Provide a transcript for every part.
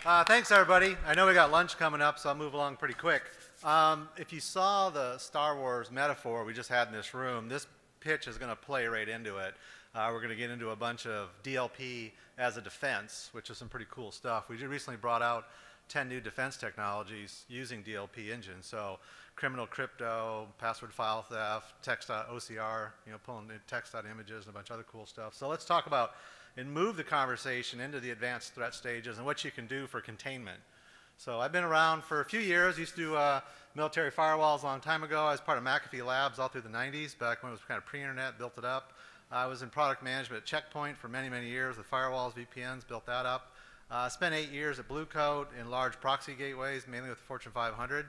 Thanks, everybody. I know we got lunch coming up, so I'll move along pretty quick. If you saw the Star Wars metaphor we just had in this room, this pitch is going to play right into it. We're going to get into a bunch of DLP as a defense, which is some pretty cool stuff. We just recently brought out 10 new defense technologies using DLP engines. So criminal crypto, password file theft, text.ocr, pulling in text.images and a bunch of other cool stuff. So let's talk about and move the conversation into the advanced threat stages and what you can do for containment. So I've been around for a few years. Used to do military firewalls a long time ago. I was part of McAfee Labs all through the 90s, back when it was kind of pre-internet, built it up. I was in product management at Checkpoint for many, many years with firewalls, VPNs, built that up. Spent 8 years at Blue Coat in large proxy gateways, mainly with the Fortune 500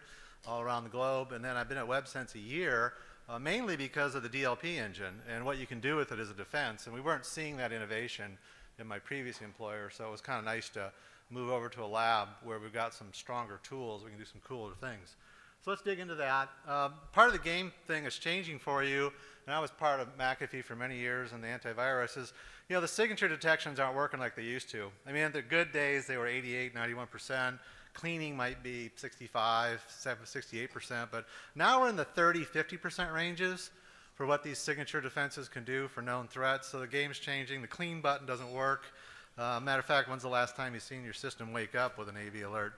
all around the globe. And then I've been at WebSense a year, mainly because of the DLP engine and what you can do with it as a defense. And we weren't seeing that innovation in my previous employer, so it was kind of nice to move over to a lab where we've got some stronger tools. We can do some cooler things. So let's dig into that. Part of the game thing is changing for you, and I was part of McAfee for many years and the antivirus is, the signature detections aren't working like they used to. I mean, at the good days, they were 88, 91%. Cleaning might be 65, 68%, but now we're in the 30, 50% ranges for what these signature defenses can do for known threats. So the game's changing. The clean button doesn't work. Matter of fact, when's the last time you've seen your system wake up with an AV alert?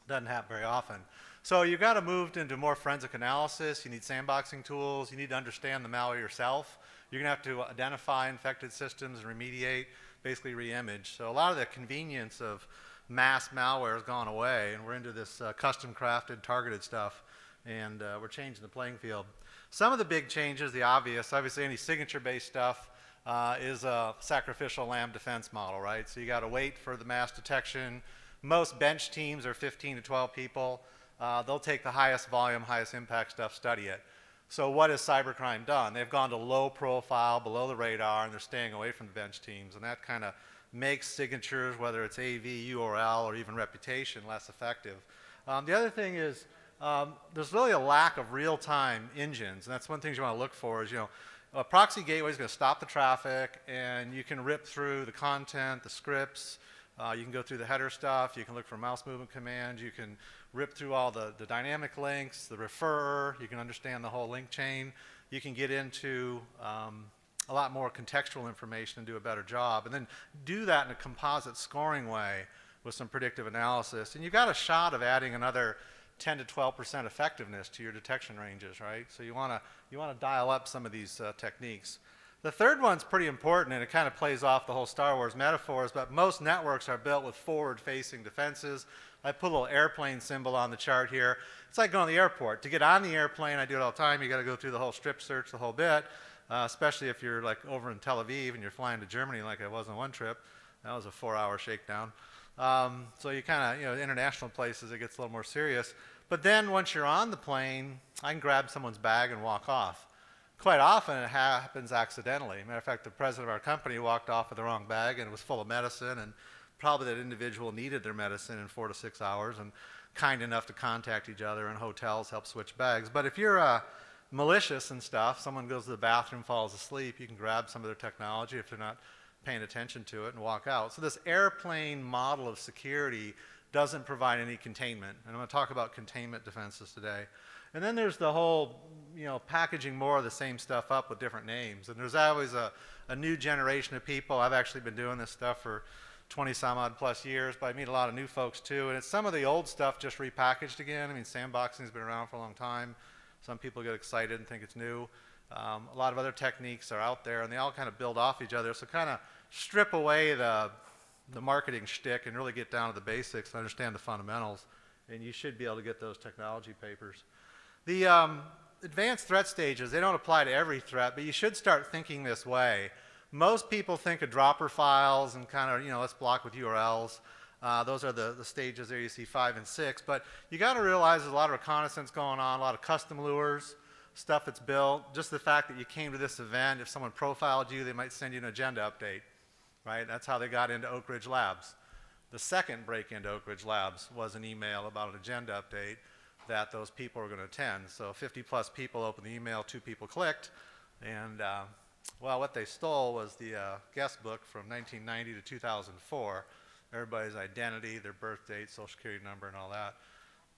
Doesn't happen very often. So you've got to move into more forensic analysis. You need sandboxing tools. You need to understand the malware yourself. You're going to have to identify infected systems and remediate, basically re-image. So a lot of the convenience of mass malware has gone away, and we're into this custom crafted, targeted stuff, and we're changing the playing field. Some of the big changes, the obvious, obviously any signature-based stuff is a sacrificial lamb defense model, right? So you got to wait for the mass detection. Most bench teams are 15 to 12 people. They'll take the highest volume, highest impact stuff, study it. So what has cybercrime done? They've gone to low profile, below the radar, and they're staying away from the bench teams, and that kind of makes signatures, whether it's AV, URL, or even reputation, less effective. The other thing is there's really a lack of real-time engines, and that's one thing you want to look for is, a proxy gateway is going to stop the traffic, and you can rip through the content, the scripts, you can go through the header stuff, you can look for mouse movement commands, you can rip through all the dynamic links, the referrer, you can understand the whole link chain, you can get into a lot more contextual information and do a better job, and then do that in a composite scoring way with some predictive analysis. And you've got a shot of adding another 10 to 12% effectiveness to your detection ranges, right? So you want to dial up some of these techniques. The third one's pretty important, and it kind of plays off the whole Star Wars metaphors, but most networks are built with forward-facing defenses. I put a little airplane symbol on the chart here. It's like going to the airport. To get on the airplane, I do it all the time, you got to go through the whole strip search, the whole bit, especially if you're like over in Tel Aviv and you're flying to Germany like I was on one trip. That was a 4-hour shakedown. So you kind of, international places, it gets a little more serious. But then once you're on the plane, I can grab someone's bag and walk off. Quite often it happens accidentally. Matter of fact, the president of our company walked off with the wrong bag and it was full of medicine, and probably that individual needed their medicine in 4 to 6 hours and kind enough to contact each other, and hotels help switch bags. But if you're malicious and stuff, someone goes to the bathroom, falls asleep, you can grab some of their technology if they're not paying attention to it and walk out. So this airplane model of security doesn't provide any containment. And I'm going to talk about containment defenses today. And then there's the whole, packaging more of the same stuff up with different names. And there's always a new generation of people. I've actually been doing this stuff for 20 some odd plus years, but I meet a lot of new folks too. And it's some of the old stuff just repackaged again. I mean, sandboxing has been around for a long time. Some people get excited and think it's new. A lot of other techniques are out there, and they all kind of build off each other. So kind of strip away the marketing shtick and really get down to the basics and understand the fundamentals, and you should be able to get those technology papers. The advanced threat stages, they don't apply to every threat, but you should start thinking this way. Most people think of dropper files and kind of, let's block with URLs. Those are the stages there you see 5 and 6, but you got to realize there's a lot of reconnaissance going on, a lot of custom lures, stuff that's built. Just the fact that you came to this event, if someone profiled you, they might send you an agenda update, right? That's how they got into Oak Ridge Labs. The second break into Oak Ridge Labs was an email about an agenda update that those people were going to attend. So 50 plus people opened the email, 2 people clicked, and well, what they stole was the guest book from 1990 to 2004. everybody's identity, their birth date, social security number, and all that.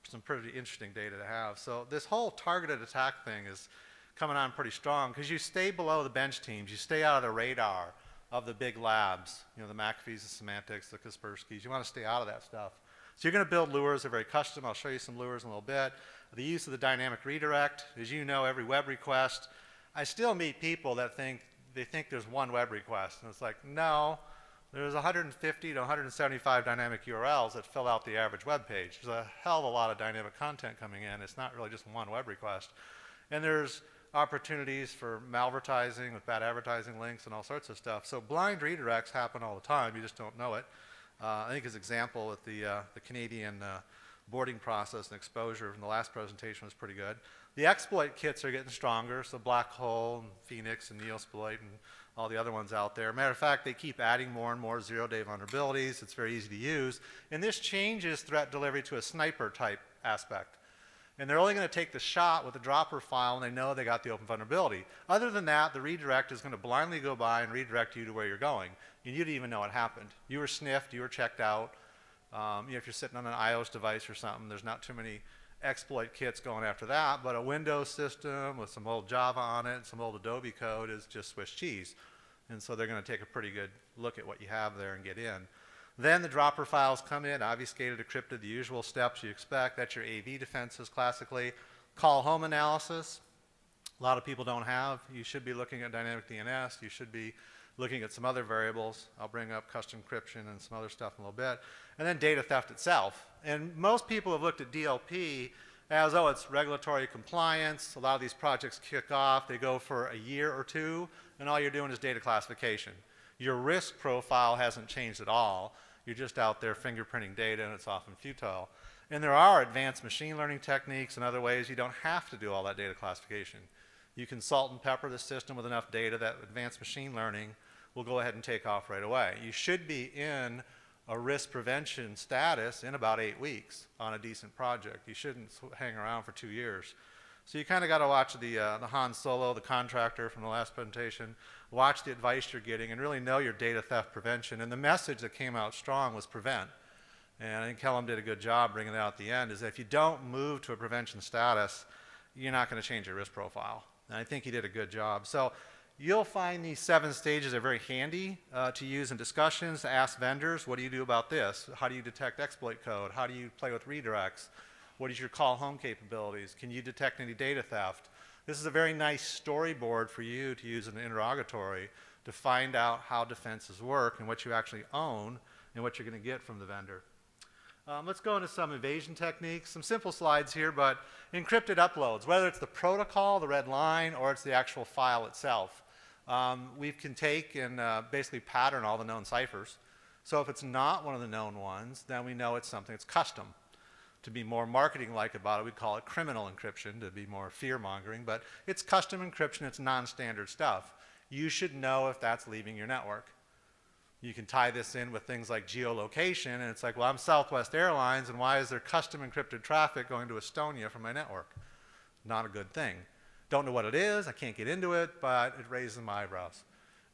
Some pretty interesting data to have. So this whole targeted attack thing is coming on pretty strong because you stay below the bench teams. You stay out of the radar of the big labs, you know, the McAfee's, the Semantics, the Kaspersky's. You want to stay out of that stuff. So you're going to build lures. They're very custom. I'll show you some lures in a little bit. The use of the dynamic redirect. As you know, every web request, I still meet people that think there's one web request. And it's like, no, there's 150 to 175 dynamic URLs that fill out the average web page. There's a hell of a lot of dynamic content coming in. It's not really just one web request. And there's opportunities for malvertising with bad advertising links and all sorts of stuff. So blind redirects happen all the time. You just don't know it. I think his example with the Canadian boarding process and exposure from the last presentation was pretty good. The exploit kits are getting stronger, so Black Hole and Phoenix and Neosploit and all the other ones out there. Matter of fact, they keep adding more and more zero-day vulnerabilities. It's very easy to use. And this changes threat delivery to a sniper type aspect. And they're only going to take the shot with the dropper file when they know they got the open vulnerability. Other than that, the redirect is going to blindly go by and redirect you to where you're going. And you didn't even know it happened. You were sniffed, you were checked out. You know, if you're sitting on an iOS device or something, there's not too many exploit kits going after that, but a Windows system with some old Java on it and some old Adobe code is just Swiss cheese. And so they're going to take a pretty good look at what you have there and get in. Then the dropper files come in, obfuscated, encrypted, the usual steps you expect. That's your AV defenses classically. Call home analysis, a lot of people don't have. You should be looking at dynamic DNS. You should be looking at some other variables. I'll bring up custom encryption and some other stuff in a little bit. And then data theft itself. And most people have looked at DLP as, oh, it's regulatory compliance. A lot of these projects kick off. They go for a year or two, and all you're doing is data classification. Your risk profile hasn't changed at all. You're just out there fingerprinting data, and it's often futile. And there are advanced machine learning techniques and other ways you don't have to do all that data classification. You can salt and pepper the system with enough data that advanced machine learning will go ahead and take off right away. You should be in a risk prevention status in about 8 weeks on a decent project. You shouldn't hang around for 2 years. So you kind of got to watch the Han Solo, the contractor from the last presentation, watch the advice you're getting, and really know your data theft prevention. And the message that came out strong was prevent. And I think Kellum did a good job bringing that out at the end, is that if you don't move to a prevention status, you're not going to change your risk profile. And I think he did a good job. So you'll find these 7 stages are very handy to use in discussions, to ask vendors, what do you do about this? How do you detect exploit code? How do you play with redirects? What is your call home capabilities? Can you detect any data theft? This is a very nice storyboard for you to use in an interrogatory to find out how defenses work and what you actually own and what you're going to get from the vendor. Let's go into some evasion techniques. Some simple slides here, but encrypted uploads, whether it's the protocol, the red line, or it's the actual file itself. We can take and basically pattern all the known ciphers. So if it's not one of the known ones, then we know it's something that's custom. To be more marketing-like about it, we'd call it criminal encryption, to be more fear-mongering, but it's custom encryption, it's non-standard stuff. You should know if that's leaving your network. You can tie this in with things like geolocation, and it's like, well, I'm Southwest Airlines, and why is there custom encrypted traffic going to Estonia from my network? Not a good thing. Don't know what it is, I can't get into it, but it raises my eyebrows.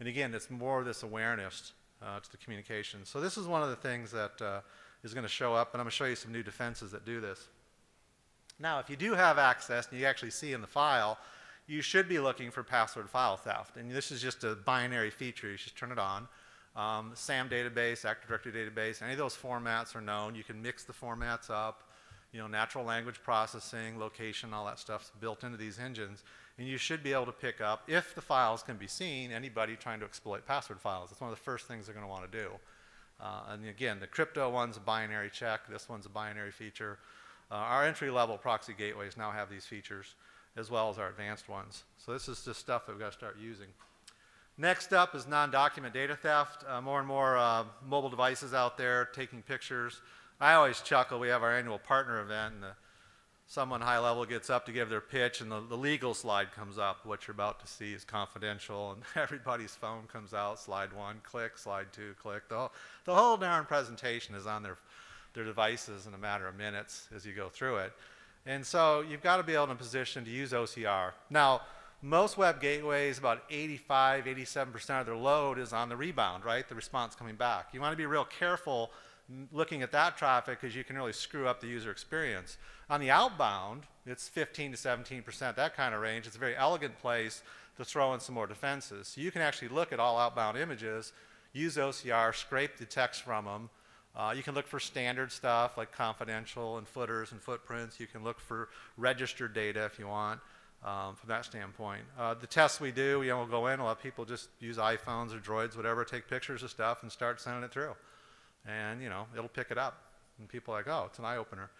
And again, it's more of this awareness to the communication. So this is one of the things that is going to show up, and I'm going to show you some new defenses that do this. Now, if you do have access, and you actually see in the file, you should be looking for password file theft. And this is just a binary feature. You just turn it on. SAM database, Active Directory database, any of those formats are known. You can mix the formats up. You know, natural language processing, location, all that stuff's built into these engines. And you should be able to pick up, if the files can be seen, anybody trying to exploit password files. It's one of the first things they're going to want to do. And again, the crypto one's a binary check. This one's a binary feature. Our entry-level proxy gateways now have these features, as well as our advanced ones. So this is just stuff that we've got to start using. Next up is non-document data theft. More and more mobile devices out there taking pictures. I always chuckle. We have our annual partner event, and someone high level gets up to give their pitch, and the legal slide comes up. What you're about to see is confidential, and everybody's phone comes out. Slide 1, click. Slide 2, click. The whole darn presentation is on their devices in a matter of minutes as you go through it. And so you've got to be able in a position to use OCR. Now, most web gateways, about 85, 87% of their load is on the rebound, right? The response coming back. You want to be real careful looking at that traffic because you can really screw up the user experience. On the outbound, it's 15 to 17%, that kind of range. It's a very elegant place to throw in some more defenses. So you can actually look at all outbound images, use OCR, scrape the text from them. You can look for standard stuff like confidential and footers and footprints. You can look for registered data if you want from that standpoint. The tests we do, we'll go in, a lot of people just use iPhones or Droids, whatever, take pictures of stuff and start sending it through. And it'll pick it up. And people are like, oh, it's an eye-opener.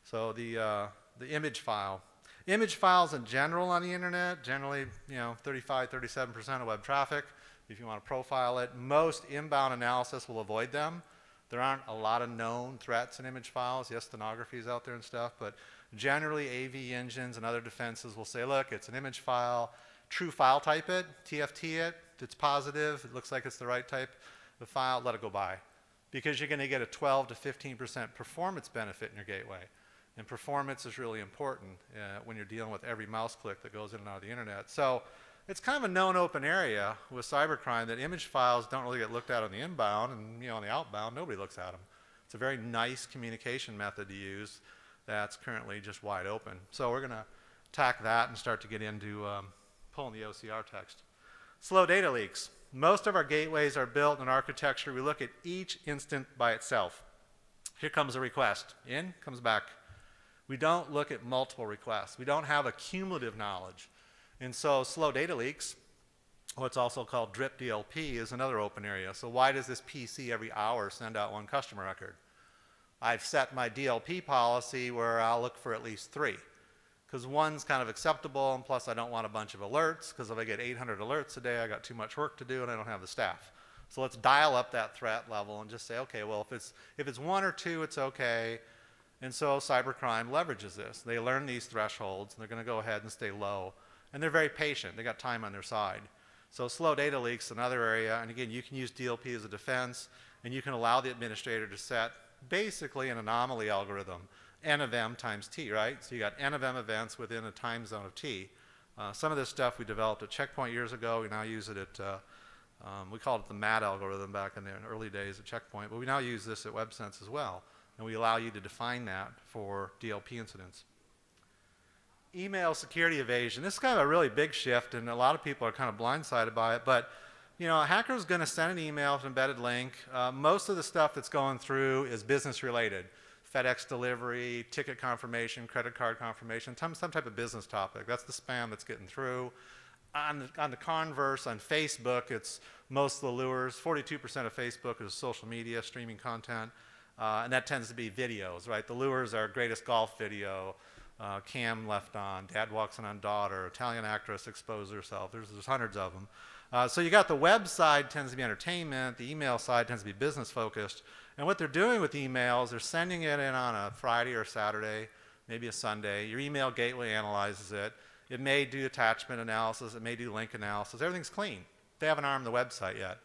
So the image file. Image files in general on the internet, generally 35, 37% of web traffic. If you want to profile it, most inbound analysis will avoid them. There aren't a lot of known threats in image files. Yes, stenography is out there and stuff, but generally AV engines and other defenses will say, look, it's an image file, true file type it, TFT it, it's positive, it looks like it's the right type of file, let it go by. Because you're going to get a 12 to 15% performance benefit in your gateway. And performance is really important when you're dealing with every mouse click that goes in and out of the internet. So it's kind of a known open area with cybercrime that image files don't really get looked at on the inbound, and on the outbound, nobody looks at them. It's a very nice communication method to use that's currently just wide open. So we're going to attack that and start to get into pulling the OCR text. Slow data leaks. Most of our gateways are built in architecture. We look at each instant by itself. Here comes a request. In, comes back. We don't look at multiple requests. We don't have a cumulative knowledge. And so slow data leaks, what's also called drip DLP, is another open area. So why does this PC every hour send out one customer record? I've set my DLP policy where I'll look for at least 3. Because one's kind of acceptable, and plus I don't want a bunch of alerts, because if I get 800 alerts a day, I got too much work to do and I don't have the staff. So let's dial up that threat level and just say, okay, well, if it's 1 or 2, it's okay. And so cybercrime leverages this. They learn these thresholds, and they're going to go ahead and stay low. And they're very patient. They got time on their side. So slow data leaks, another area. And again, you can use DLP as a defense, and you can allow the administrator to set basically an anomaly algorithm, N of M times T, right? So you got N of M events within a time zone of T. Some of this stuff we developed at Checkpoint years ago. We now use it at, we called it the MAD algorithm back in the early days at Checkpoint, but we now use this at WebSense as well. And we allow you to define that for DLP incidents. Email security evasion. This is kind of a really big shift, and a lot of people are kind of blindsided by it, but a hacker's going to send an email with an embedded link. Most of the stuff that's going through is business related. FedEx delivery, ticket confirmation, credit card confirmation, some type of business topic. That's the spam that's getting through. On the converse, on Facebook, it's most of the lures. 42% of Facebook is social media, streaming content, and that tends to be videos, right? The lures are greatest golf video, cam left on, dad walks in on daughter, Italian actress exposed herself. There's hundreds of them. So you got the web side tends to be entertainment, the email side tends to be business focused. And what they're doing with emails, they're sending it in on a Friday or Saturday, maybe a Sunday. Your email gateway analyzes it. It may do attachment analysis, it may do link analysis. Everything's clean. They haven't armed the website yet.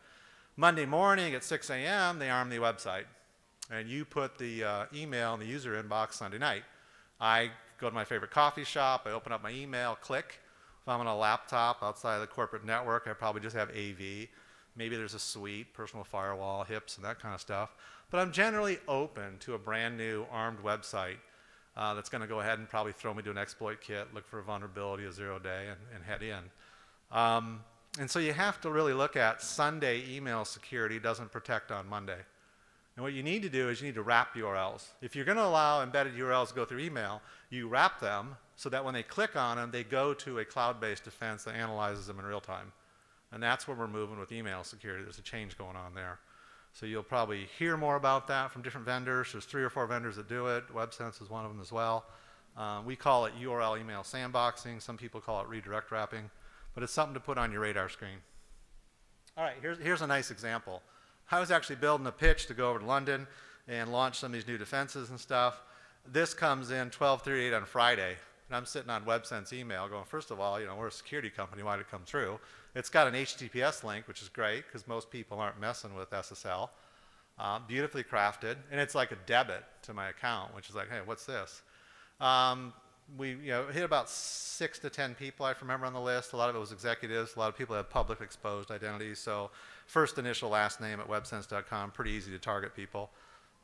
Monday morning at 6 a.m., they arm the website. And you put the email in the user inbox Sunday night. I go to my favorite coffee shop, I open up my email, click. If I'm on a laptop outside of the corporate network, I probably just have AV. Maybe there's a suite, personal firewall, HIPS, and that kind of stuff. But I'm generally open to a brand new armed website that's going to go ahead and probably throw me to an exploit kit, look for a vulnerability, a 0-day, and head in. And so you have to really look at Sunday email security doesn't protect on Monday. And what you need to do is you need to wrap URLs. If you're going to allow embedded URLs to go through email, you wrap them so that when they click on them, they go to a cloud-based defense that analyzes them in real time. And that's where we're moving with email security. There's a change going on there. So you'll probably hear more about that from different vendors. There's 3 or 4 vendors that do it. WebSense is one of them as well. We call it URL email sandboxing. Some people call it redirect wrapping. But it's something to put on your radar screen. All right, here's a nice example. I was actually building a pitch to go over to London and launch some of these new defenses and stuff. This comes in 12:38 on Friday. And I'm sitting on WebSense email going, first of all, we're a security company. Why did it come through? It's got an HTTPS link, which is great because most people aren't messing with SSL. Beautifully crafted. And it's like a debit to my account, which is like, hey, what's this? We hit about 6 to 10 people I remember on the list. A lot of it was executives. A lot of people had public exposed identities. So first initial, last name at websense.com, pretty easy to target people.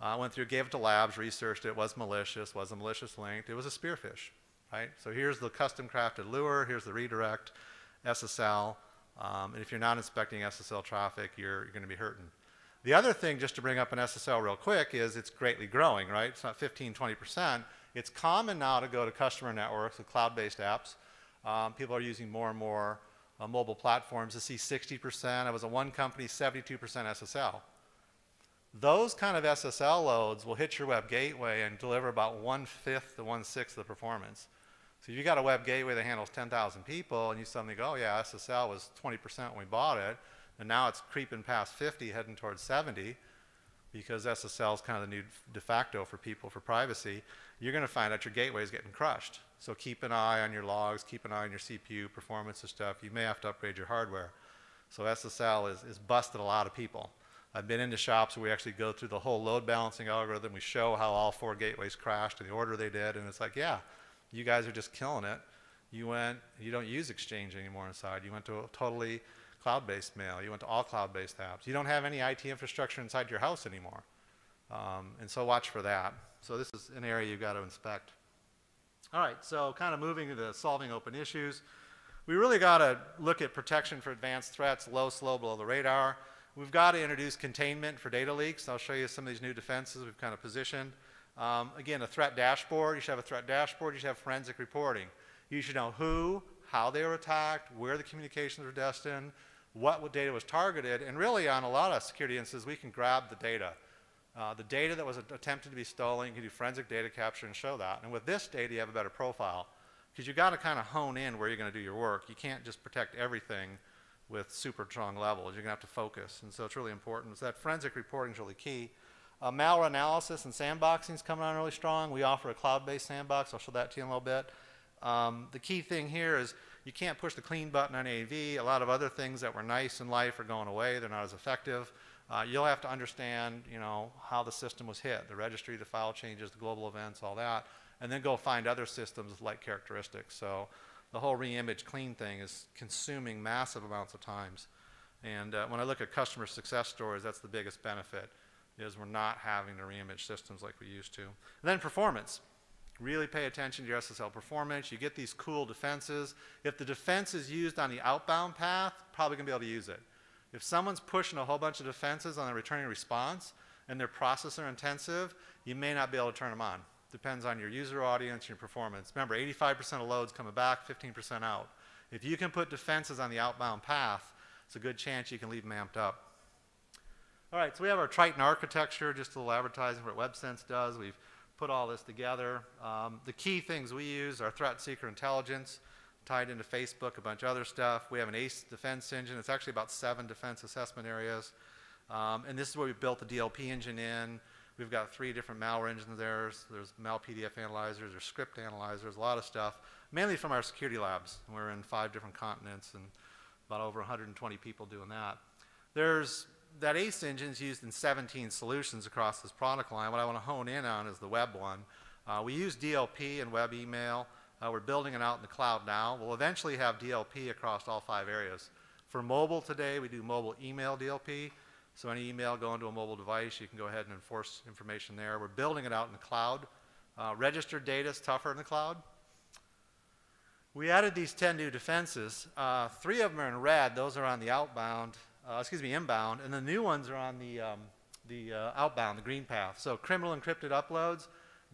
Went through, gave it to labs, researched it, was malicious, was a malicious link. It was a spearfish, right? So here's the custom crafted lure, here's the redirect, SSL, and if you're not inspecting SSL traffic, you're going to be hurting. The other thing, just to bring up an SSL real quick, is it's greatly growing, right? It's not 15, 20%. It's common now to go to customer networks with cloud-based apps. People are using more and more mobile platforms to see 60%. I was at one company, 72% SSL. Those kind of SSL loads will hit your web gateway and deliver about 1/5 to 1/6 of the performance. So if you got a web gateway that handles 10,000 people and you suddenly go, oh yeah, SSL was 20% when we bought it, and now it's creeping past 50, heading towards 70, because SSL is kind of the new de facto for people for privacy, you're going to find out your gateway is getting crushed. So keep an eye on your logs, keep an eye on your CPU performance and stuff. You may have to upgrade your hardware. So SSL is busted a lot of people. I've been into shops where we actually go through the whole load balancing algorithm. We show how all 4 gateways crashed in the order they did, and it's like, yeah, you guys are just killing it. You don't use Exchange anymore inside. You went to a totally cloud-based mail. You went to all cloud-based apps. You don't have any IT infrastructure inside your house anymore. And so watch for that. So this is an area you've got to inspect. All right, so kind of moving into solving open issues. We really got to look at protection for advanced threats, low, slow, below the radar. We've got to introduce containment for data leaks. I'll show you some of these new defenses we've kind of positioned. Again, a threat dashboard. You should have a threat dashboard. You should have forensic reporting. You should know who, how they were attacked, where the communications were destined, what data was targeted, and really on a lot of security instances, we can grab the data. The data that was attempted to be stolen, you can do forensic data capture and show that. And with this data, you have a better profile, because you've got to kind of hone in where you're going to do your work. You can't just protect everything with super strong levels. You're going to have to focus, and so it's really important. So that forensic reporting is really key. Malware analysis and sandboxing is coming on really strong. We offer a cloud-based sandbox. I'll show that to you in a little bit. The key thing here is you can't push the clean button on AV. A lot of other things that were nice in life are going away. They're not as effective. You'll have to understand, how the system was hit, the registry, the file changes, the global events, all that, and then go find other systems with like characteristics. So the whole re-image clean thing is consuming massive amounts of times. And when I look at customer success stories, that's the biggest benefit, is we're not having to re-image systems like we used to. And then performance. Really pay attention to your SSL performance. You get these cool defenses. If the defense is used on the outbound path, probably going to be able to use it. If someone's pushing a whole bunch of defenses on a returning response and they're processor intensive, you may not be able to turn them on. Depends on your user audience, your performance. Remember, 85% of loads coming back, 15% out. If you can put defenses on the outbound path, it's a good chance you can leave them amped up. All right, so we have our Triton Architecture, just a little advertising for what WebSense does. We've put all this together. The key things we use are threat seeker intelligence, tied into Facebook, a bunch of other stuff. We have an ACE defense engine. It's actually about 7 defense assessment areas. And this is where we built the DLP engine in. We've got 3 different malware engines there. There's mal PDF analyzers, there's script analyzers, a lot of stuff, mainly from our security labs. We're in 5 different continents and about over 120 people doing that. That ACE engine is used in 17 solutions across this product line. What I want to hone in on is the web one. We use DLP and web email. We're building it out in the cloud now. We'll eventually have DLP across all 5 areas. For mobile today, we do mobile email DLP. So any email going to a mobile device, you can go ahead and enforce information there. We're building it out in the cloud. Registered data is tougher in the cloud. We added these 10 new defenses. 3 of them are in red. Those are on the inbound, and the new ones are on the outbound, the green path. So criminal encrypted uploads,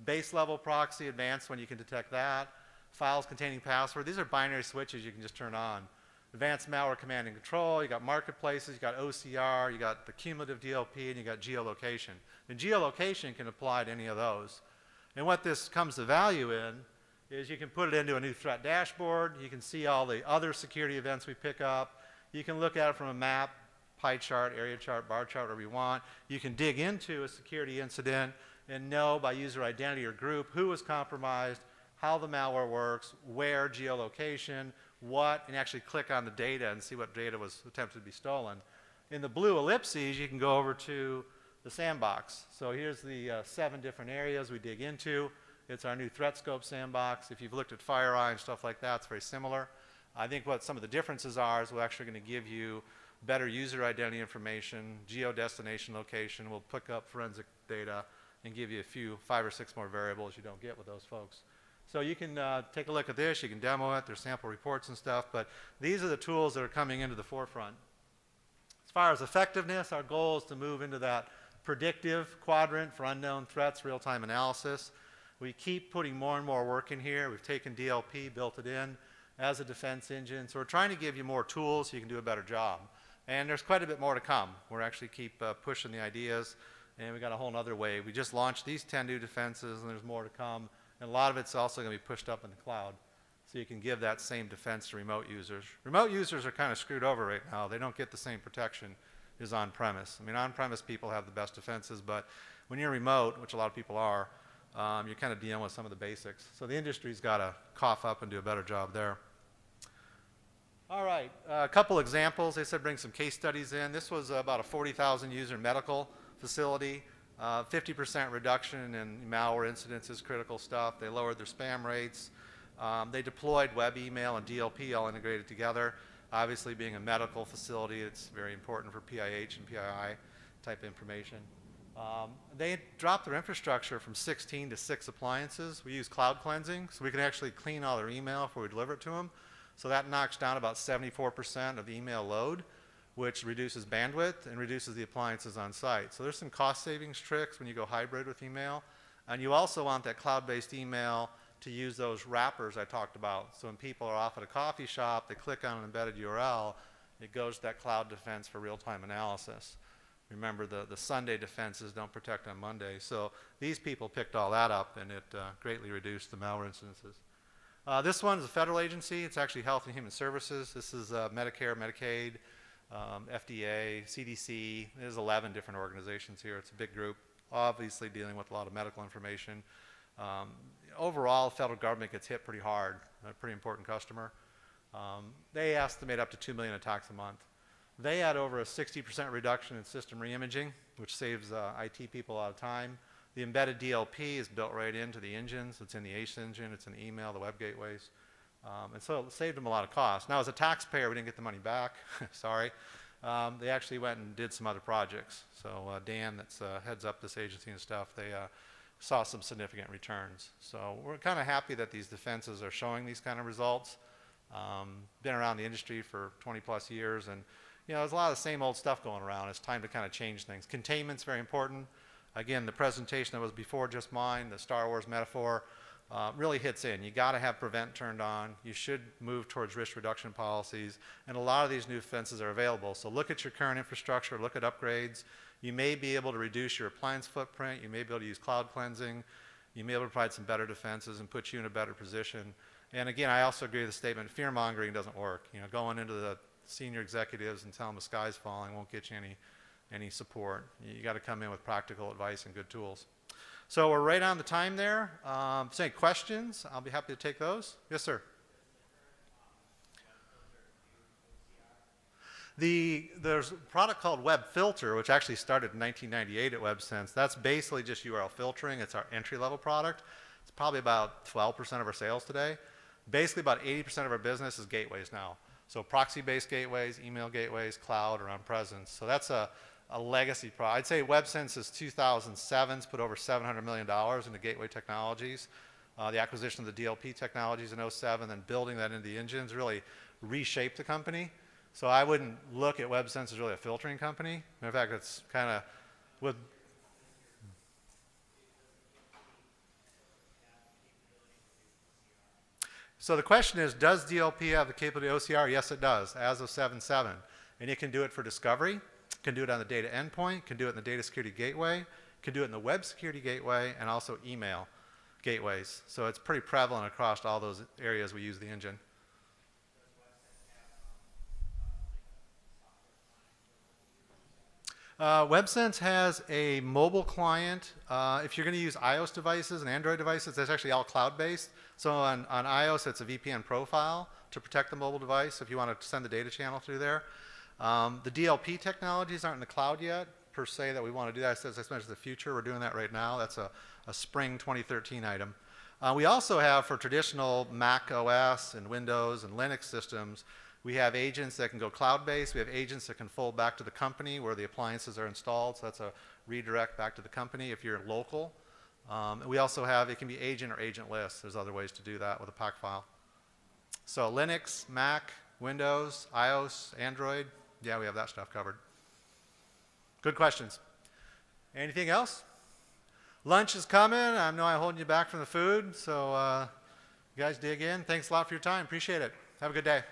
base level proxy, advanced one, you can detect that. Files containing password. These are binary switches you can just turn on. Advanced malware command and control. You got marketplaces, you got OCR, you got the cumulative DLP, and you got geolocation. And geolocation can apply to any of those. And what this comes to value in is you can put it into a new threat dashboard. You can see all the other security events we pick up. You can look at it from a map, pie chart, area chart, bar chart, whatever you want. You can dig into a security incident and know by user identity or group who was compromised, how the malware works, where, geolocation, what, and actually click on the data and see what data was attempted to be stolen. In the blue ellipses, you can go over to the sandbox. So here's the 7 different areas we dig into. It's our new threat scope sandbox. If you've looked at FireEye and stuff like that, it's very similar. I think what some of the differences are is we're actually going to give you better user identity information, geo-destination location. We'll pick up forensic data and give you a few, 5 or 6 more variables you don't get with those folks. So you can take a look at this, you can demo it, there's sample reports and stuff, but these are the tools that are coming into the forefront. As far as effectiveness, our goal is to move into that predictive quadrant for unknown threats, real-time analysis. We keep putting more and more work in here. We've taken DLP, built it in as a defense engine. So we're trying to give you more tools so you can do a better job. And there's quite a bit more to come. We're actually keep pushing the ideas, and we got a whole other wave. We just launched these 10 new defenses, and there's more to come. And a lot of it's also going to be pushed up in the cloud. So you can give that same defense to remote users. Remote users are kind of screwed over right now. They don't get the same protection as on-premise. I mean, on-premise people have the best defenses, but when you're remote, which a lot of people are, you're kind of dealing with some of the basics. So the industry's got to cough up and do a better job there. All right, a couple examples. They said bring some case studies in. This was about a 40,000 user medical facility. 50% reduction in malware incidents is critical stuff. They lowered their spam rates. They deployed web email and DLP all integrated together. Obviously, being a medical facility, it's very important for PIH and PII type information. They dropped their infrastructure from 16 to 6 appliances. We use cloud cleansing, so we can actually clean all their email before we deliver it to them. So that knocks down about 74% of the email load, which reduces bandwidth and reduces the appliances on site. So there's some cost savings tricks when you go hybrid with email. And you also want that cloud-based email to use those wrappers I talked about. So when people are off at a coffee shop, they click on an embedded URL, it goes to that cloud defense for real-time analysis. Remember, the Sunday defenses don't protect on Monday. So these people picked all that up, and it greatly reduced the malware incidences. This one is a federal agency. It's actually Health and Human Services. This is Medicare, Medicaid, FDA, CDC. There's 11 different organizations here. It's a big group, obviously dealing with a lot of medical information. Overall, the federal government gets hit pretty hard. A pretty important customer. They estimate up to 2 million attacks a month. They had over a 60% reduction in system reimaging, which saves IT people a lot of time. The embedded DLP is built right into the engines. It's in the ACE engine. It's in the email, the web gateways. And so it saved them a lot of cost. Now, as a taxpayer, we didn't get the money back. Sorry. They actually went and did some other projects. So Dan, that's heads up this agency and stuff, they saw some significant returns. So we're kind of happy that these defenses are showing these kind of results. Been around the industry for 20 plus years, and you know, there's a lot of the same old stuff going around. It's time to kind of change things. Containment's very important. Again, the presentation that was before just mine, the Star Wars metaphor, really hits in. You got to have prevent turned on. You should move towards risk reduction policies, and a lot of these new defenses are available. So look at your current infrastructure, look at upgrades. You may be able to reduce your appliance footprint. You may be able to use cloud cleansing. You may be able to provide some better defenses and put you in a better position. And again, I also agree with the statement, fear-mongering doesn't work. You know, going into the senior executives and telling them the sky's falling won't get you any support. You got to come in with practical advice and good tools. So we're right on the time there. If there's any questions, I'll be happy to take those. Yes, sir. There's a product called Web Filter, which actually started in 1998 at WebSense. That's basically just URL filtering. It's our entry-level product. It's probably about 12% of our sales today. Basically, about 80% of our business is gateways now. So proxy-based gateways, email gateways, cloud, or on-presence. So that's a legacy product. I'd say WebSense is 2007's put over $700 million into gateway technologies. The acquisition of the DLP technologies in 2007 and building that into the engines really reshaped the company. So I wouldn't look at WebSense as really a filtering company. In fact, it's kind of with... So the question is, does DLP have the capability of OCR? Yes, it does, as of 7.7. And it can do it for discovery, can do it on the data endpoint, can do it in the data security gateway, can do it in the web security gateway, and also email gateways. So it's pretty prevalent across all those areas we use the engine. WebSense has a mobile client. If you're going to use iOS devices and Android devices, that's actually all cloud-based. So on iOS, it's a VPN profile to protect the mobile device if you want to send the data channel through there. The DLP technologies aren't in the cloud yet, per se, that we want to do that. As I mentioned, the future, we're doing that right now. That's a spring 2013 item. We also have, for traditional Mac OS and Windows and Linux systems, We have agents that can go cloud-based. We have agents that can fold back to the company where the appliances are installed. So that's a redirect back to the company if you're local. We also have, it can be agent or agentless. There's other ways to do that with a pack file. So Linux, Mac, Windows, iOS, Android, yeah, we have that stuff covered. Good questions. Anything else? Lunch is coming. I know I'm holding you back from the food, so you guys dig in. Thanks a lot for your time. Appreciate it. Have a good day.